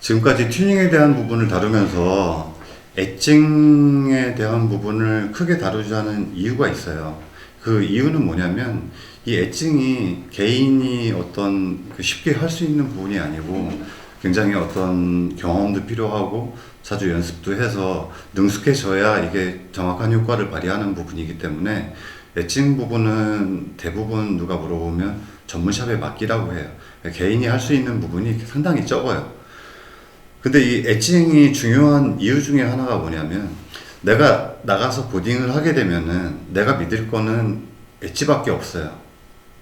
지금까지 튜닝에 대한 부분을 다루면서 엣징에 대한 부분을 크게 다루지 않은 이유가 있어요. 그 이유는 뭐냐면 이 엣징이 개인이 어떤 쉽게 할 수 있는 부분이 아니고 굉장히 어떤 경험도 필요하고 자주 연습도 해서 능숙해져야 이게 정확한 효과를 발휘하는 부분이기 때문에 엣징 부분은 대부분 누가 물어보면 전문샵에 맡기라고 해요. 개인이 할 수 있는 부분이 상당히 적어요. 근데 이 엣징이 중요한 이유 중에 하나가 뭐냐면 내가 나가서 보딩을 하게 되면은 내가 믿을 거는 엣지밖에 없어요.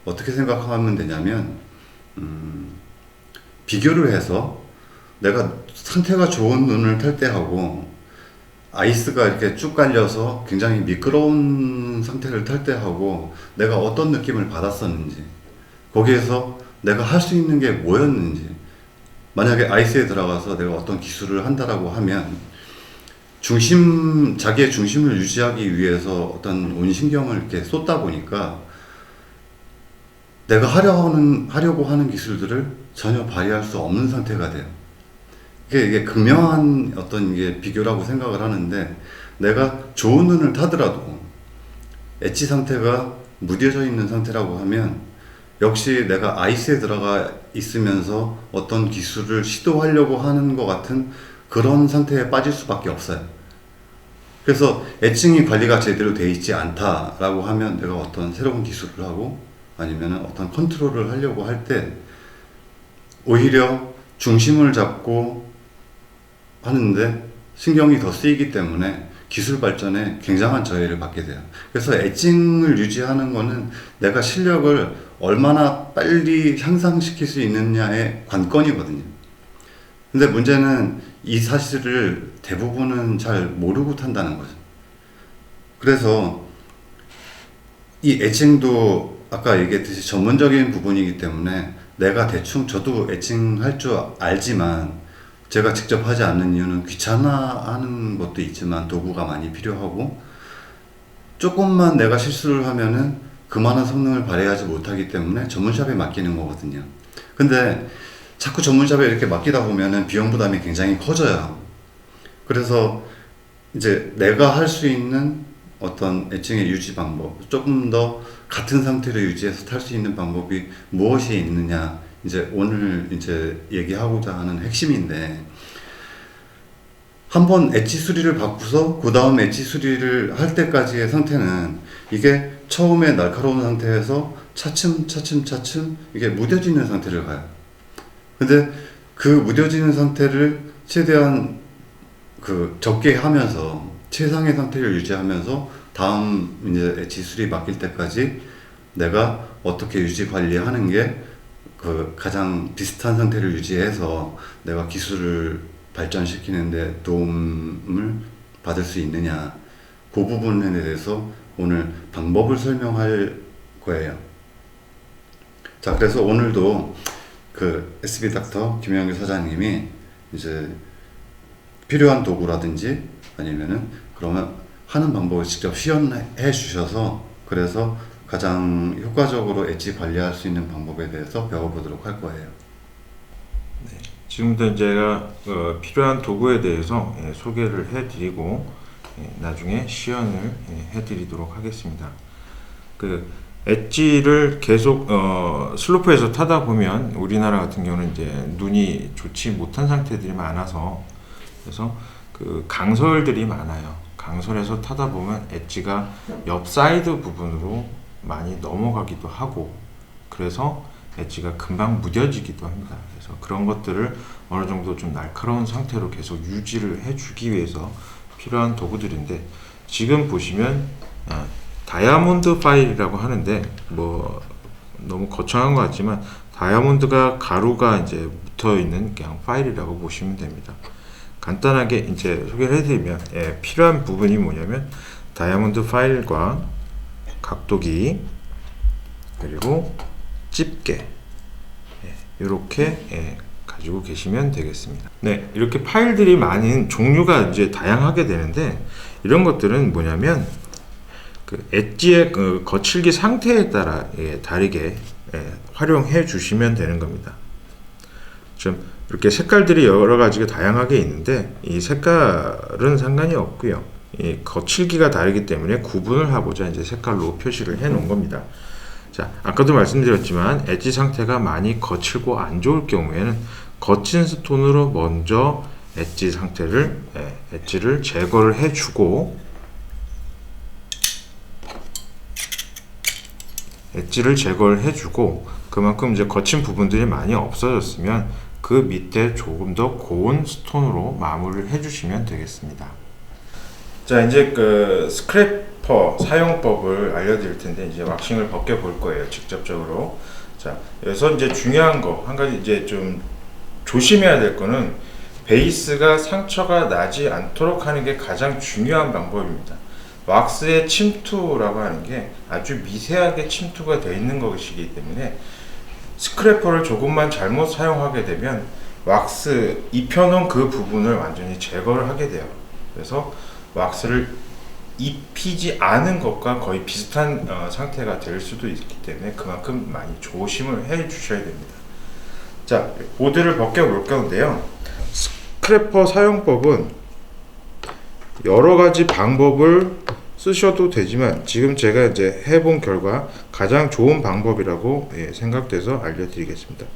어떻게 생각하면 되냐면 비교를 해서 내가 상태가 좋은 눈을 탈 때 하고 아이스가 이렇게 쭉 깔려서 굉장히 미끄러운 상태를 탈 때 하고 내가 어떤 느낌을 받았었는지 거기에서 내가 할 수 있는 게 뭐였는지 만약에 아이스에 들어가서 내가 어떤 기술을 한다라고 하면 자기의 중심을 유지하기 위해서 어떤 온 신경을 이렇게 쏟다 보니까 내가 하려고 하는 기술들을 전혀 발휘할 수 없는 상태가 돼요. 이게 극명한 어떤 이게 비교라고 생각을 하는데 내가 좋은 눈을 타더라도 엣지 상태가 무뎌져 있는 상태라고 하면 역시 내가 아이스에 들어가 있으면서 어떤 기술을 시도하려고 하는 것 같은 그런 상태에 빠질 수밖에 없어요. 그래서 엣징이 관리가 제대로 되어 있지 않다라고 하면 내가 어떤 새로운 기술을 하고 아니면 어떤 컨트롤을 하려고 할 때 오히려 중심을 잡고 하는데 신경이 더 쓰이기 때문에 기술 발전에 굉장한 저해를 받게 돼요. 그래서 엣징을 유지하는 거는 내가 실력을 얼마나 빨리 향상시킬 수 있느냐의 관건이거든요. 근데 문제는 이 사실을 대부분은 잘 모르고 탄다는 거죠. 그래서 이 엣징도 아까 얘기했듯이 전문적인 부분이기 때문에 내가 대충 저도 엣징 할 줄 알지만 제가 직접 하지 않는 이유는 귀찮아하는 것도 있지만 도구가 많이 필요하고 조금만 내가 실수를 하면은 그만한 성능을 발휘하지 못하기 때문에 전문샵에 맡기는 거거든요. 근데 자꾸 전문샵에 이렇게 맡기다 보면은 비용 부담이 굉장히 커져요. 그래서 이제 내가 할 수 있는 어떤 엣징의 유지 방법, 조금 더 같은 상태로 유지해서 탈 수 있는 방법이 무엇이 있느냐, 이제 오늘 이제 얘기하고자 하는 핵심인데, 한번 엣지 수리를 받고서 그 다음 엣지 수리를 할 때까지의 상태는 이게 처음에 날카로운 상태에서 차츰 이게 무뎌지는 상태를 가요. 근데 그 무뎌지는 상태를 최대한 적게 하면서 최상의 상태를 유지하면서 다음 이제 엣지 수리 맡길 때까지 내가 어떻게 유지 관리하는 게 가장 비슷한 상태를 유지해서 내가 기술을 발전시키는데 도움을 받을 수 있느냐, 그 부분에 대해서 오늘 방법을 설명할 거예요. 자, 그래서 오늘도 SB 닥터 김영규 사장님이 이제 필요한 도구라든지 아니면은 그러면 하는 방법을 직접 시연해 주셔서 그래서 가장 효과적으로 엣지 관리할 수 있는 방법에 대해서 배워보도록 할 거예요. 네, 지금부터 제가 필요한 도구에 대해서 소개를 해드리고 나중에 시연을 해드리도록 하겠습니다. 엣지를 계속 슬로프에서 타다 보면 우리나라 같은 경우는 이제 눈이 좋지 못한 상태들이 많아서 그래서 강설들이 많아요. 강설에서 타다 보면 엣지가 옆 사이드 부분으로 많이 넘어가기도 하고 그래서 엣지가 금방 무뎌지기도 합니다. 그래서 그런 것들을 어느 정도 좀 날카로운 상태로 계속 유지를 해주기 위해서 필요한 도구들인데 지금 보시면 다이아몬드 파일이라고 하는데 뭐 너무 거창한 것 같지만 다이아몬드가 가루가 이제 붙어 있는 그냥 파일이라고 보시면 됩니다. 간단하게 이제 소개를 해드리면 필요한 부분이 뭐냐면 다이아몬드 파일과 각도기 그리고 집게 이렇게 가지고 계시면 되겠습니다. 네, 이렇게 파일들이 많은 종류가 이제 다양하게 되는데 이런 것들은 뭐냐면 엣지의 거칠기 상태에 따라 다르게 활용해 주시면 되는 겁니다. 좀 이렇게 색깔들이 여러 가지가 다양하게 있는데 이 색깔은 상관이 없고요. 이 거칠기가 다르기 때문에 구분을 하고자 이제 색깔로 표시를 해 놓은 겁니다. 자, 아까도 말씀드렸지만 엣지 상태가 많이 거칠고 안 좋을 경우에는 거친 스톤으로 먼저 엣지 상태를 엣지를 제거를 해주고 그만큼 이제 거친 부분들이 많이 없어졌으면 그 밑에 조금 더 고운 스톤으로 마무리를 해주시면 되겠습니다. 자, 이제 그 스크래퍼 사용법을 알려드릴 텐데 이제 왁싱을 벗겨 볼 거예요, 직접적으로. 자, 여기서 이제 중요한 거 한 가지 이제 좀 조심해야 될 거는 베이스가 상처가 나지 않도록 하는 게 가장 중요한 방법입니다. 왁스의 침투라고 하는 게 아주 미세하게 침투가 되어 있는 것이기 때문에 스크래퍼를 조금만 잘못 사용하게 되면 왁스 입혀놓은 그 부분을 완전히 제거를 하게 돼요. 그래서 왁스를 입히지 않은 것과 거의 비슷한 상태가 될 수도 있기 때문에 그만큼 많이 조심을 해 주셔야 됩니다. 자, 보드를 벗겨 볼 건데요. 스크래퍼 사용법은 여러 가지 방법을 쓰셔도 되지만 지금 제가 이제 해본 결과 가장 좋은 방법이라고 생각돼서 알려드리겠습니다.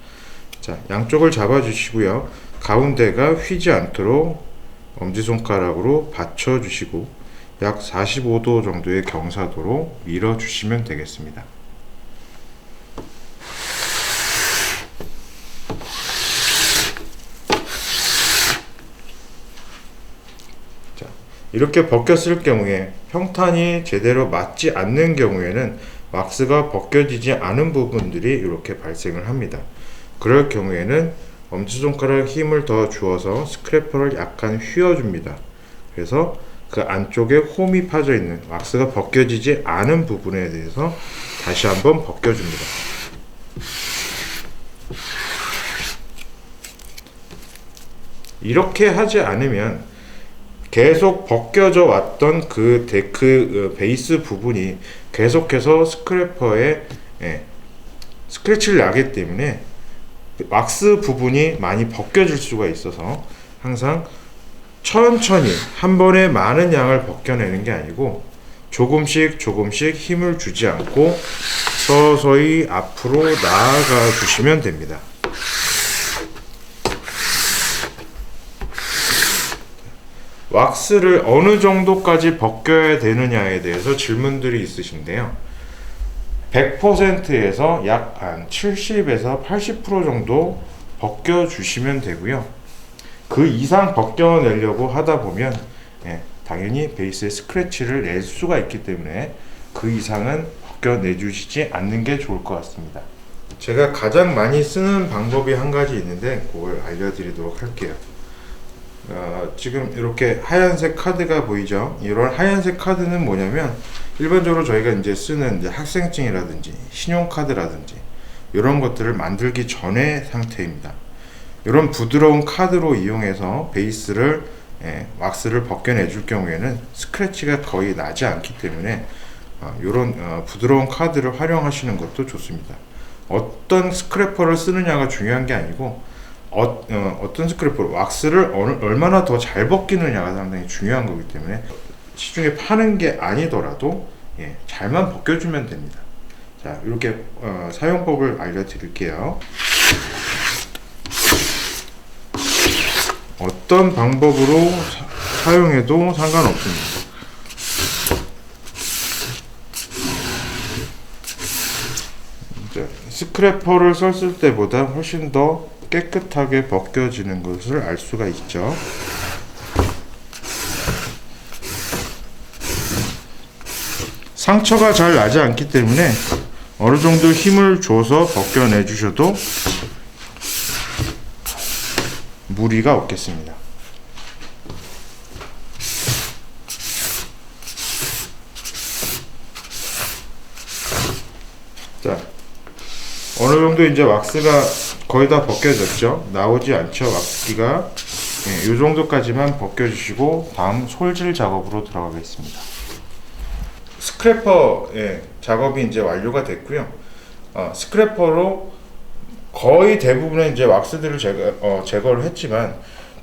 자, 양쪽을 잡아주시고요. 가운데가 휘지 않도록 엄지손가락으로 받쳐주시고 약 45도 정도의 경사도로 밀어주시면 되겠습니다. 자, 이렇게 벗겼을 경우에 평탄이 제대로 맞지 않는 경우에는 왁스가 벗겨지지 않은 부분들이 이렇게 발생을 합니다. 그럴 경우에는 엄지손가락 힘을 더 주어서 스크래퍼를 약간 휘어줍니다. 그래서 그 안쪽에 홈이 파져 있는 왁스가 벗겨지지 않은 부분에 대해서 다시 한번 벗겨줍니다. 이렇게 하지 않으면 계속 벗겨져 왔던 그 데크 베이스 부분이 계속해서 스크래퍼에 스크래치를 나기 때문에 왁스 부분이 많이 벗겨질 수가 있어서 항상 천천히 한 번에 많은 양을 벗겨내는 게 아니고 조금씩 힘을 주지 않고 서서히 앞으로 나아가 주시면 됩니다. 왁스를 어느 정도까지 벗겨야 되느냐에 대해서 질문들이 있으신데요. 100%에서 약 한 70에서 80% 정도 벗겨주시면 되고요. 그 이상 벗겨내려고 하다 보면 당연히 베이스에 스크래치를 낼 수가 있기 때문에 그 이상은 벗겨내주시지 않는 게 좋을 것 같습니다. 제가 가장 많이 쓰는 방법이 한 가지 있는데 그걸 알려드리도록 할게요. 지금 이렇게 하얀색 카드가 보이죠? 이런 하얀색 카드는 뭐냐면 일반적으로 저희가 이제 쓰는 이제 학생증이라든지 신용카드라든지 이런 것들을 만들기 전의 상태입니다. 이런 부드러운 카드로 이용해서 베이스를 왁스를 벗겨내 줄 경우에는 스크래치가 거의 나지 않기 때문에 이런 부드러운 카드를 활용하시는 것도 좋습니다. 어떤 스크래퍼를 쓰느냐가 중요한 게 아니고 어떤 스크래퍼로 왁스를 얼마나 더 잘 벗기느냐가 상당히 중요한 거기 때문에 시중에 파는 게 아니더라도 잘만 벗겨주면 됩니다. 자, 이렇게 사용법을 알려드릴게요. 어떤 방법으로 사용해도 상관없습니다. 스크래퍼를 썼을 때보다 훨씬 더 깨끗하게 벗겨지는 것을 알 수가 있죠. 상처가 잘 나지 않기 때문에 어느 정도 힘을 줘서 벗겨내 주셔도 무리가 없겠습니다. 자, 어느 정도 이제 왁스가 거의 다 벗겨졌죠. 나오지 않죠. 왁스기가 이 정도까지만 벗겨주시고 다음 솔질 작업으로 들어가겠습니다. 스크래퍼 작업이 이제 완료가 됐고요. 스크래퍼로 거의 대부분의 이제 왁스들을 제거를 했지만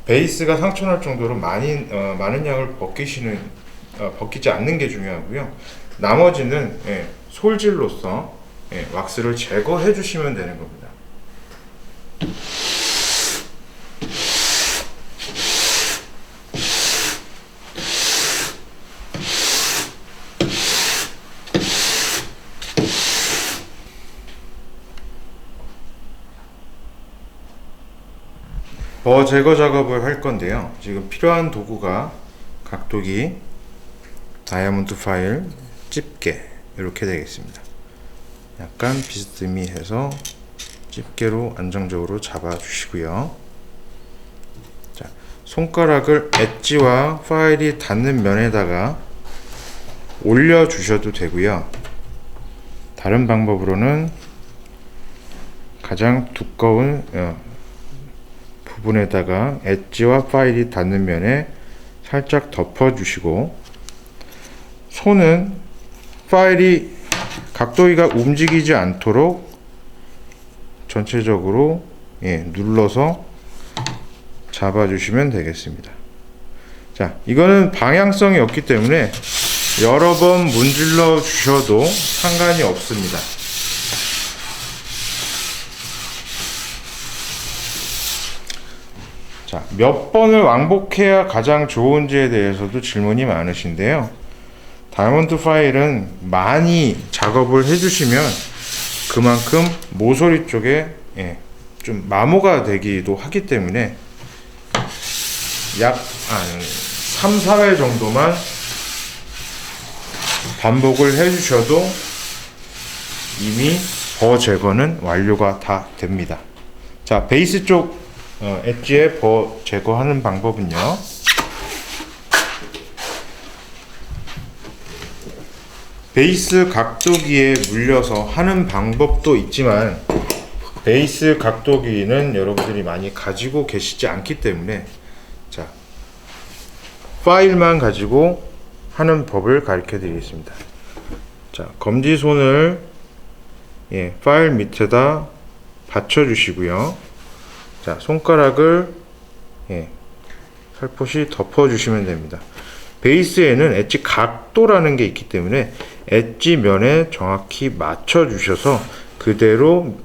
베이스가 상처날 정도로 많은 양을 벗기지 않는 게 중요하고요. 나머지는 솔질로서 왁스를 제거해 주시면 되는 겁니다. 제거 작업을 할 건데요. 지금 필요한 도구가 각도기, 다이아몬드 파일, 집게 이렇게 되겠습니다. 약간 비스듬히해서 집게로 안정적으로 잡아 주시고요. 자, 손가락을 엣지와 파일이 닿는 면에다가 올려 주셔도 되고요. 다른 방법으로는 가장 두꺼운 부분에다가 엣지와 파일이 닿는 면에 살짝 덮어 주시고, 손은 파일이 각도기가 움직이지 않도록 전체적으로 눌러서 잡아 주시면 되겠습니다. 자, 이거는 방향성이 없기 때문에 여러 번 문질러 주셔도 상관이 없습니다. 자, 몇 번을 왕복해야 가장 좋은지에 대해서도 질문이 많으신데요. 다이아몬드 파일은 많이 작업을 해주시면 그만큼 모서리 쪽에 좀 마모가 되기도 하기 때문에 약 3, 4회 정도만 반복을 해주셔도 이미 버 제거는 완료가 다 됩니다. 자, 베이스 쪽 엣지에 버 제거하는 방법은요. 베이스 각도기에 물려서 하는 방법도 있지만 베이스 각도기는 여러분들이 많이 가지고 계시지 않기 때문에 자, 파일만 가지고 하는 법을 가르쳐 드리겠습니다. 자, 검지손을 파일 밑에다 받쳐 주시고요. 자, 손가락을 살포시 덮어 주시면 됩니다. 베이스에는 엣지 각도라는 게 있기 때문에 엣지 면에 정확히 맞춰 주셔서 그대로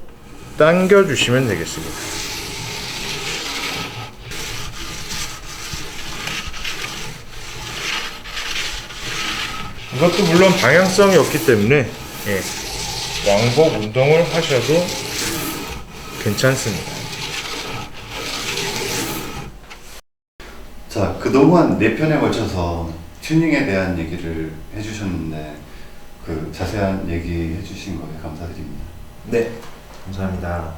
당겨 주시면 되겠습니다. 이것도 물론 방향성이 없기 때문에 왕복 운동을 하셔도 괜찮습니다. 자, 그동안 4편에 걸쳐서 튜닝에 대한 얘기를 해주셨는데 그 자세한 얘기 해주신 거에 감사드립니다. 네, 감사합니다.